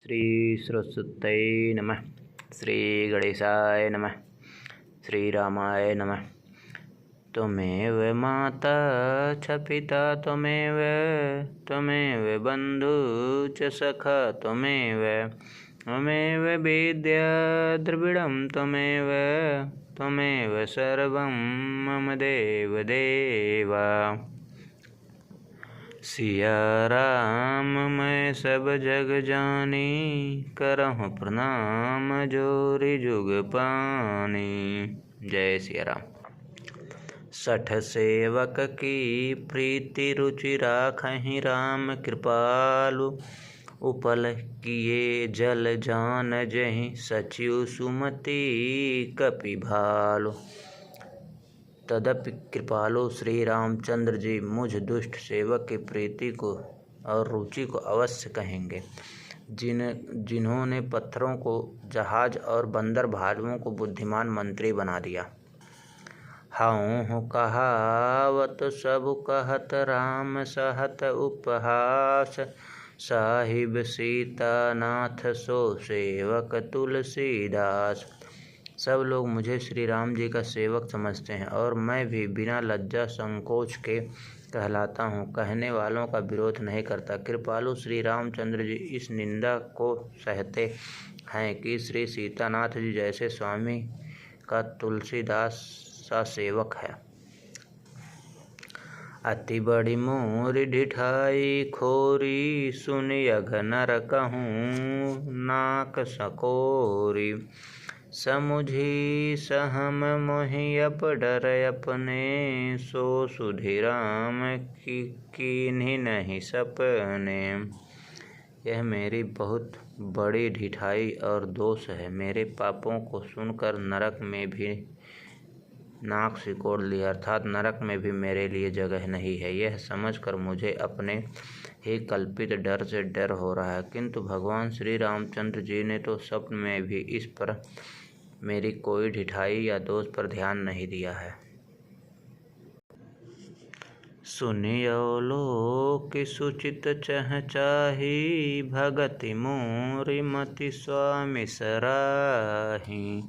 श्री सरस्वत्यै नमः। श्री गणेशाय नमः। श्रीरामाय नमः। त्वमेव माता च पिता त्वमेव बन्धु च सखा त्वमेव वेद्या द्रविडं त्वमेव सर्वं मम देव। सिया राम मैं सब जग जानी, करहूँ प्रणाम जोरी जुग पानी। जय सिया राम। सठ सेवक की प्रीति रुचि राखहि राम कृपालु, उपल किए जल जान जहि सचिव सुमति कपि भालु। तदपि कृपालु श्री रामचंद्र जी मुझ दुष्ट सेवक की प्रीति को और रुचि को अवश्य कहेंगे, जिन्होंने पत्थरों को जहाज और बंदर भालुओं को बुद्धिमान मंत्री बना दिया। हाँ कहावत सब कहत राम सहत उपहास, साहिब सीता नाथ सो सेवक तुलसीदास। सब लोग मुझे श्री राम जी का सेवक समझते हैं और मैं भी बिना लज्जा संकोच के कहलाता हूँ, कहने वालों का विरोध नहीं करता। कृपालु श्री रामचंद्र जी इस निंदा को सहते हैं कि श्री सीतानाथ जी जैसे स्वामी का तुलसीदास सा सेवक है। अति बड़ी मोरी ढिठाई खोरी, सुनि अघ नर कहूँ नाक सकोरी। समुझी सहम मोहि अप डर अपने, सो सुधि राम की कीन्ही नहीं सपने। यह मेरी बहुत बड़ी ढिठाई और दोष है। मेरे पापों को सुनकर नरक में भी नाक सिकोड़ लिया, अर्थात नरक में भी मेरे लिए जगह नहीं है। यह समझकर मुझे अपने ही कल्पित डर से डर हो रहा है, किंतु भगवान श्री रामचंद्र जी ने तो स्वप्न में भी इस पर मेरी कोई ढिठाई या दोष पर ध्यान नहीं दिया है। सुनियो लोक सुचित चहचाही, भगति मोरि मति स्वामी सराही।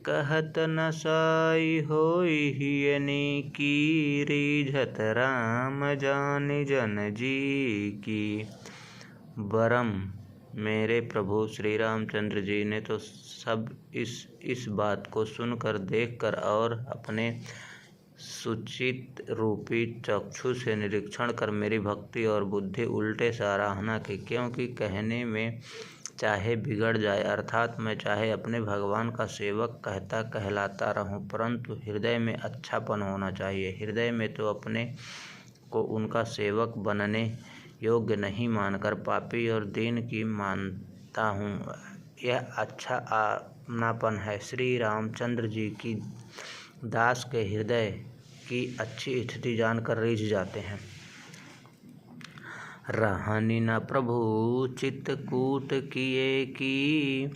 कहत न साई होई हियनी की, रीझत राम जानि जन जी की। बरम मेरे प्रभु श्री रामचंद्र जी ने तो सब इस बात को सुनकर, देखकर और अपने सुचित रूपी चक्षु से निरीक्षण कर मेरी भक्ति और बुद्धि उल्टे सराहना की, क्योंकि कहने में चाहे बिगड़ जाए, अर्थात मैं चाहे अपने भगवान का सेवक कहलाता रहूं, परंतु हृदय में अच्छापन होना चाहिए। हृदय में तो अपने को उनका सेवक बनने योग्य नहीं मानकर पापी और दीन की मानता हूँ। यह अच्छा अपनापन है। श्री रामचंद्र जी की दास के हृदय की अच्छी स्थिति जानकर रीझ जाते हैं। रहनि न प्रभु चित्तकूट किए की,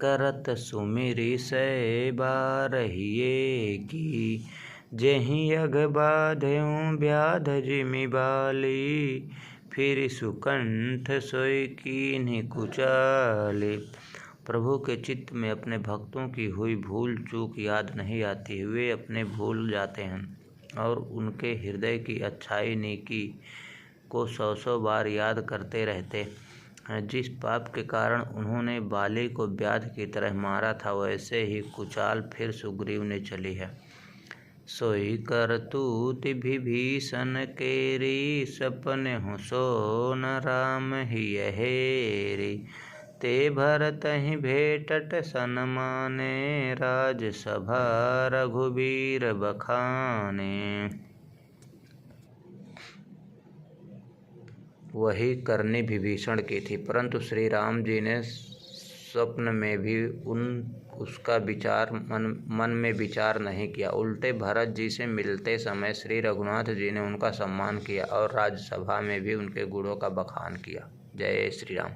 करत सुमिरि सै बारहिए की। जेहि अघ बाध्यऊँ व्याध जिमि बाली, फिर सुकंठ सोई कीन्ही कुचाली। प्रभु के चित्त में अपने भक्तों की हुई भूल चूक याद नहीं आती। वे अपने भूल जाते हैं और उनके हृदय की अच्छाई नेकी को 100 बार याद करते रहते हैं। जिस पाप के कारण उन्होंने बाली को व्याध की तरह मारा था, वैसे ही कुचाल फिर सुग्रीव ने चली है। सोई करतूत विभीषण केरी, सपने हूँ सो न राम हिय हेरी। ते भरतहि भेटत सन्माने, राजसभा रघुबीर बखाने। वही करनी विभीषण की थी, परंतु श्री राम जी ने स्वप्न में भी उसका विचार मन में विचार नहीं किया। उल्टे भरत जी से मिलते समय श्री रघुनाथ जी ने उनका सम्मान किया और राज्यसभा में भी उनके गुणों का बखान किया। जय श्री राम।